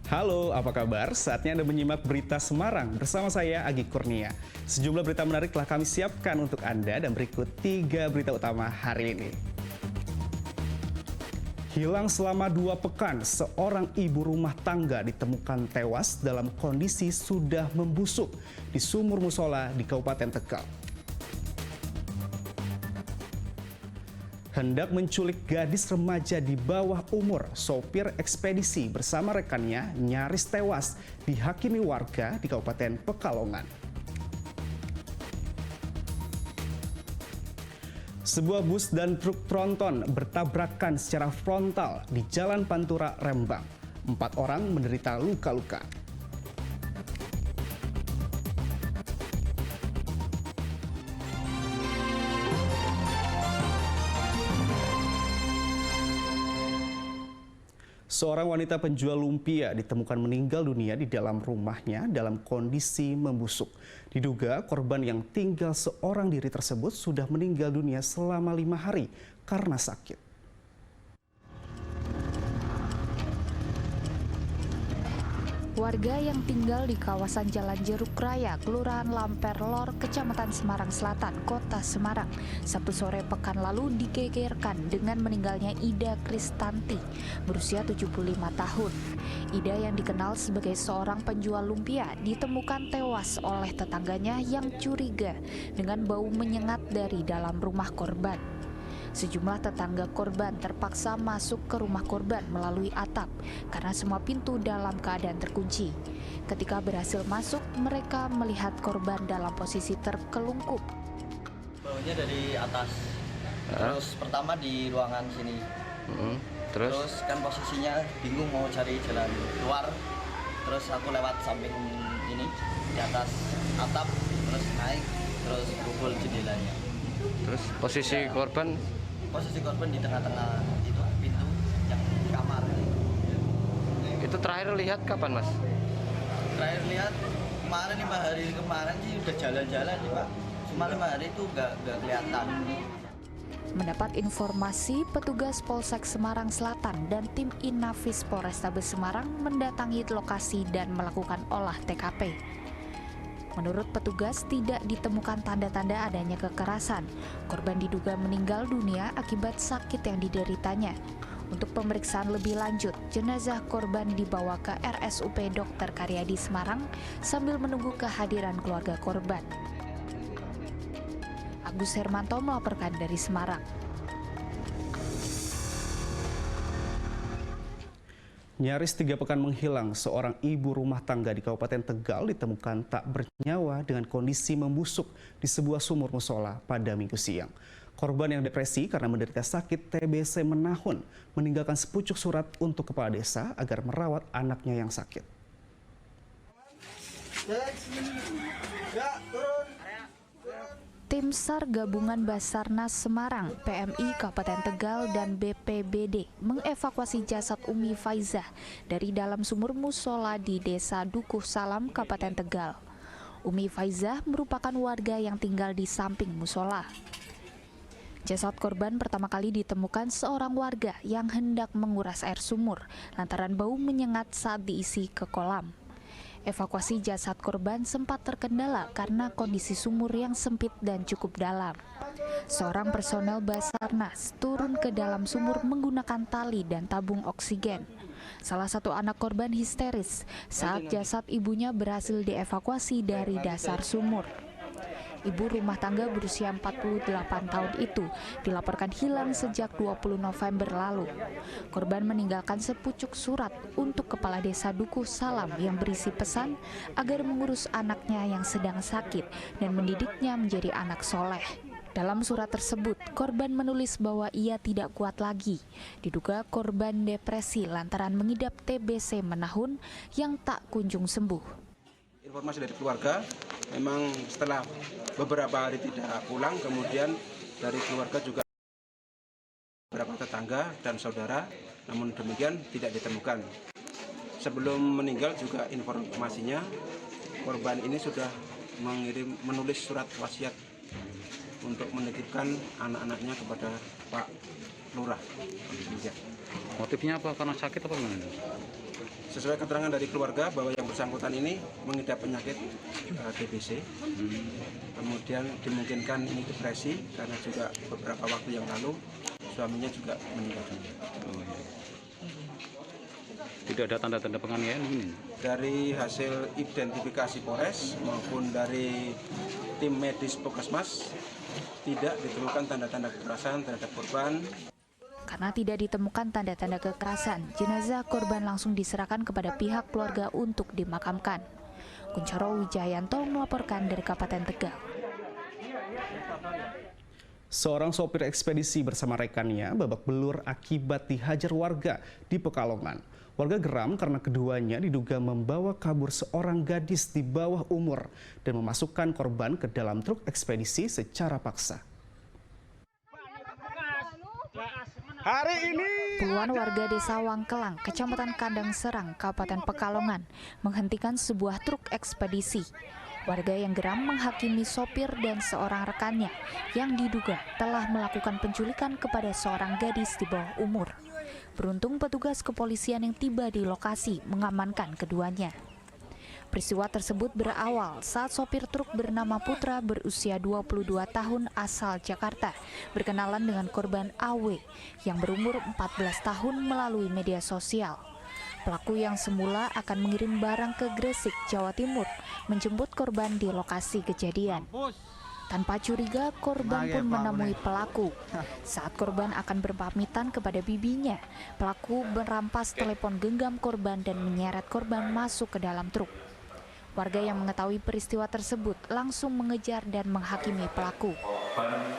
Halo, apa kabar? Saatnya Anda menyimak berita Semarang bersama saya, Agi Kurnia. Sejumlah berita menarik telah kami siapkan untuk Anda dan berikut 3 berita utama hari ini. Hilang selama 2 pekan, seorang ibu rumah tangga ditemukan tewas dalam kondisi sudah membusuk di sumur musola di Kabupaten Tegal. Hendak menculik gadis remaja di bawah umur, sopir ekspedisi bersama rekannya nyaris tewas dihakimi warga di Kabupaten Pekalongan. Sebuah bus dan truk tronton bertabrakan secara frontal di Jalan Pantura, Rembang. 4 orang menderita luka-luka. Seorang wanita penjual lumpia ditemukan meninggal dunia di dalam rumahnya dalam kondisi membusuk. Diduga korban yang tinggal seorang diri tersebut sudah meninggal dunia selama 5 hari karena sakit. Warga yang tinggal di kawasan Jalan Jeruk Raya, Kelurahan Lamper Lor, Kecamatan Semarang Selatan, Kota Semarang, Sabtu sore pekan lalu digegerkan dengan meninggalnya Ida Kristanti, berusia 75 tahun. Ida yang dikenal sebagai seorang penjual lumpia ditemukan tewas oleh tetangganya yang curiga dengan bau menyengat dari dalam rumah korban. Sejumlah tetangga korban terpaksa masuk ke rumah korban melalui atap karena semua pintu dalam keadaan terkunci. Ketika berhasil masuk, mereka melihat korban dalam posisi terkelungkup. Baunya dari atas. Terus pertama di ruangan sini. Terus kan posisinya bingung mau cari jalan keluar. Terus aku lewat samping ini di atas atap, terus naik, terus pukul jendelanya. Terus posisi korban? Posisi korban di tengah-tengah itu pintu yang kamar. Itu terakhir lihat kapan, Mas? Terakhir lihat kemarin 5 hari kemarin sih udah jalan-jalan sih, Pak. Cuma 5 hari itu nggak kelihatan. Mendapat informasi, petugas Polsek Semarang Selatan dan tim Inafis Polrestabes Semarang mendatangi lokasi dan melakukan olah TKP. Menurut petugas, tidak ditemukan tanda-tanda adanya kekerasan. Korban diduga meninggal dunia akibat sakit yang dideritanya. Untuk pemeriksaan lebih lanjut, jenazah korban dibawa ke RSUP Dr. Karyadi Semarang sambil menunggu kehadiran keluarga korban. Agus Hermanto melaporkan dari Semarang. Nyaris 3 pekan menghilang, seorang ibu rumah tangga di Kabupaten Tegal ditemukan tak bernyawa dengan kondisi membusuk di sebuah sumur musola pada Minggu siang. Korban yang depresi karena menderita sakit TBC menahun meninggalkan sepucuk surat untuk kepala desa agar merawat anaknya yang sakit. Tim SAR Gabungan Basarnas Semarang, PMI Kabupaten Tegal, dan BPBD mengevakuasi jasad Umi Faizah dari dalam sumur musola di Desa Dukuh Salam, Kabupaten Tegal. Umi Faizah merupakan warga yang tinggal di samping musola. Jasad korban pertama kali ditemukan seorang warga yang hendak menguras air sumur lantaran bau menyengat saat diisi ke kolam. Evakuasi jasad korban sempat terkendala karena kondisi sumur yang sempit dan cukup dalam. Seorang personel Basarnas turun ke dalam sumur menggunakan tali dan tabung oksigen. Salah satu anak korban histeris saat jasad ibunya berhasil dievakuasi dari dasar sumur. Ibu rumah tangga berusia 48 tahun itu dilaporkan hilang sejak 20 November lalu. Korban meninggalkan sepucuk surat untuk Kepala Desa Dukuh Salam yang berisi pesan agar mengurus anaknya yang sedang sakit dan mendidiknya menjadi anak soleh. Dalam surat tersebut, korban menulis bahwa ia tidak kuat lagi. Diduga korban depresi lantaran mengidap TBC menahun yang tak kunjung sembuh. Informasi dari keluarga, memang setelah beberapa hari tidak pulang, kemudian dari keluarga juga beberapa tetangga dan saudara, namun demikian tidak ditemukan. Sebelum meninggal juga informasinya, korban ini sudah menulis surat wasiat untuk menitipkan anak-anaknya kepada Pak Lurah. Demikian. Motifnya apa? Karena sakit apa gimana? Sesuai keterangan dari keluarga bahwa yang bersangkutan ini mengidap penyakit TBC, kemudian dimungkinkan ini depresi karena juga beberapa waktu yang lalu suaminya juga meninggal dunia. Oh, iya. Tidak ada tanda-tanda penganiayaan ini? Dari hasil identifikasi Polres maupun dari tim medis Puskesmas tidak ditemukan tanda-tanda kekerasan terhadap korban. Karena tidak ditemukan tanda-tanda kekerasan, jenazah korban langsung diserahkan kepada pihak keluarga untuk dimakamkan. Kuncoro Wijayanto melaporkan dari Kabupaten Tegal. Seorang sopir ekspedisi bersama rekannya babak belur akibat dihajar warga di Pekalongan. Warga geram karena keduanya diduga membawa kabur seorang gadis di bawah umur dan memasukkan korban ke dalam truk ekspedisi secara paksa. Puluhan warga desa Wangkelang, Kecamatan Kandang Serang, Kabupaten Pekalongan, menghentikan sebuah truk ekspedisi. Warga yang geram menghakimi sopir dan seorang rekannya yang diduga telah melakukan penculikan kepada seorang gadis di bawah umur. Beruntung petugas kepolisian yang tiba di lokasi mengamankan keduanya. Peristiwa tersebut berawal saat sopir truk bernama Putra berusia 22 tahun asal Jakarta berkenalan dengan korban AW yang berumur 14 tahun melalui media sosial. Pelaku yang semula akan mengirim barang ke Gresik, Jawa Timur, menjemput korban di lokasi kejadian. Tanpa curiga, korban pun menemui pelaku. Saat korban akan berpamitan kepada bibinya, pelaku merampas telepon genggam korban dan menyeret korban masuk ke dalam truk. Warga yang mengetahui peristiwa tersebut langsung mengejar dan menghakimi pelaku. Korban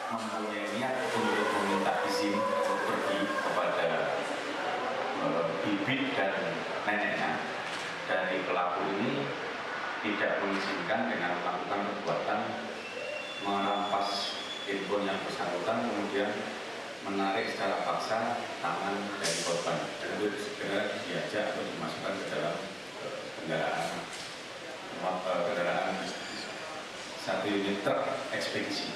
mempunyai niat untuk meminta izin untuk pergi kepada bibi dan neneknya. Dari pelaku ini tidak mengizinkan dengan melakukan perbuatan merampas handphone yang bersangkutan, kemudian menarik secara paksa tangan dari korban dan itu segera diajak atau dimasukkan ke dalam kendaraan satu unit truk ekspedisi.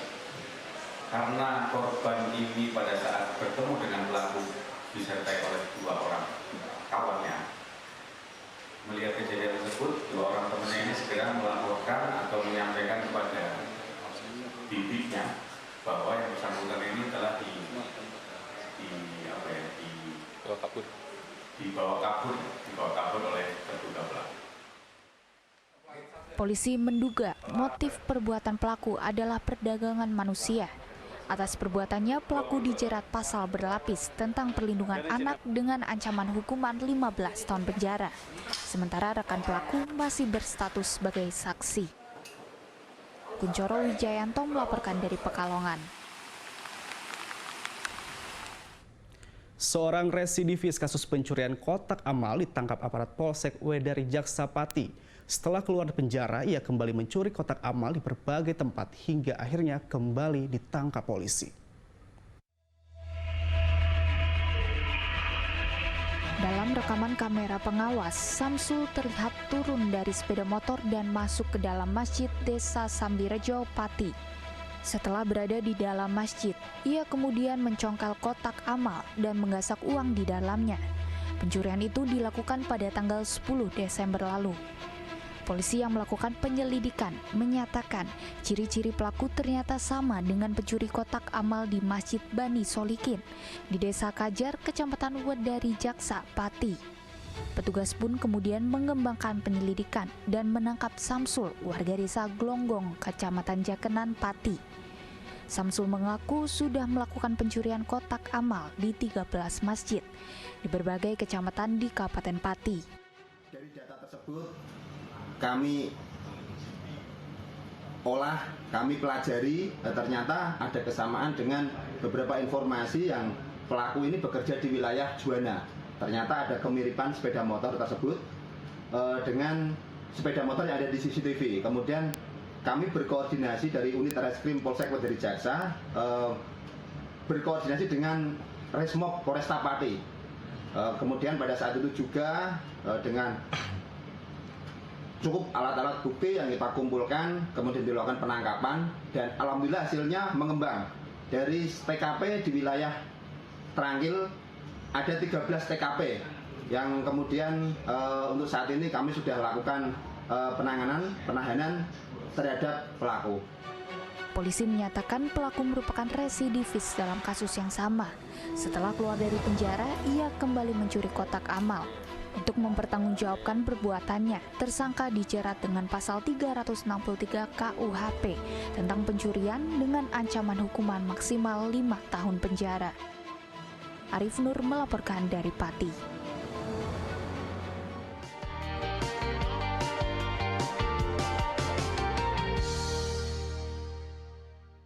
Karena korban ini pada saat bertemu dengan pelaku disertai oleh dua orang kawannya, melihat kejadian tersebut, dua orang temannya ini segera melaporkan atau menyampaikan kepada bibinya bahwa yang bersangkutan ini telah dibawa kabur oleh terduga pelaku. Polisi menduga motif perbuatan pelaku adalah perdagangan manusia. Atas perbuatannya, pelaku dijerat pasal berlapis tentang perlindungan anak dengan ancaman hukuman 15 tahun penjara. Sementara rekan pelaku masih berstatus sebagai saksi. Kuncoro Wijayanto melaporkan dari Pekalongan. Seorang residivis kasus pencurian kotak amal ditangkap aparat Polsek Wedari Jaksa Pati. Setelah keluar dari penjara, ia kembali mencuri kotak amal di berbagai tempat hingga akhirnya kembali ditangkap polisi. Dalam rekaman kamera pengawas, Samsul terlihat turun dari sepeda motor dan masuk ke dalam masjid Desa Sambirejo, Pati. Setelah berada di dalam masjid, ia kemudian mencongkel kotak amal dan menggasak uang di dalamnya. Pencurian itu dilakukan pada tanggal 10 Desember lalu. Polisi yang melakukan penyelidikan menyatakan ciri-ciri pelaku ternyata sama dengan pencuri kotak amal di Masjid Bani Solikin di Desa Kajar, Kecamatan Wedari Jaksa, Pati. Petugas pun kemudian mengembangkan penyelidikan dan menangkap Samsul, warga Desa Glonggong, Kecamatan Jakenan, Pati. Samsul mengaku sudah melakukan pencurian kotak amal di 13 masjid di berbagai kecamatan di Kabupaten Pati. Dari data tersebut kami olah, kami pelajari, ternyata ada kesamaan dengan beberapa informasi yang pelaku ini bekerja di wilayah Juwana. Ternyata ada kemiripan sepeda motor tersebut dengan sepeda motor yang ada di CCTV. Kemudian kami berkoordinasi dari unit Reskrim Polsek Wedari Jaksa, berkoordinasi dengan Resmob Polresta Pati. Kemudian pada saat itu juga dengan cukup alat-alat bukti yang kita kumpulkan, kemudian dilakukan penangkapan, dan alhamdulillah hasilnya mengembang. Dari TKP di wilayah Trangkil ada 13 TKP yang kemudian untuk saat ini kami sudah lakukan penahanan terhadap pelaku. Polisi menyatakan pelaku merupakan residivis dalam kasus yang sama. Setelah keluar dari penjara, ia kembali mencuri kotak amal. Untuk mempertanggungjawabkan perbuatannya, tersangka dijerat dengan pasal 363 KUHP tentang pencurian dengan ancaman hukuman maksimal 5 tahun penjara. Arif Nur melaporkan dari Pati.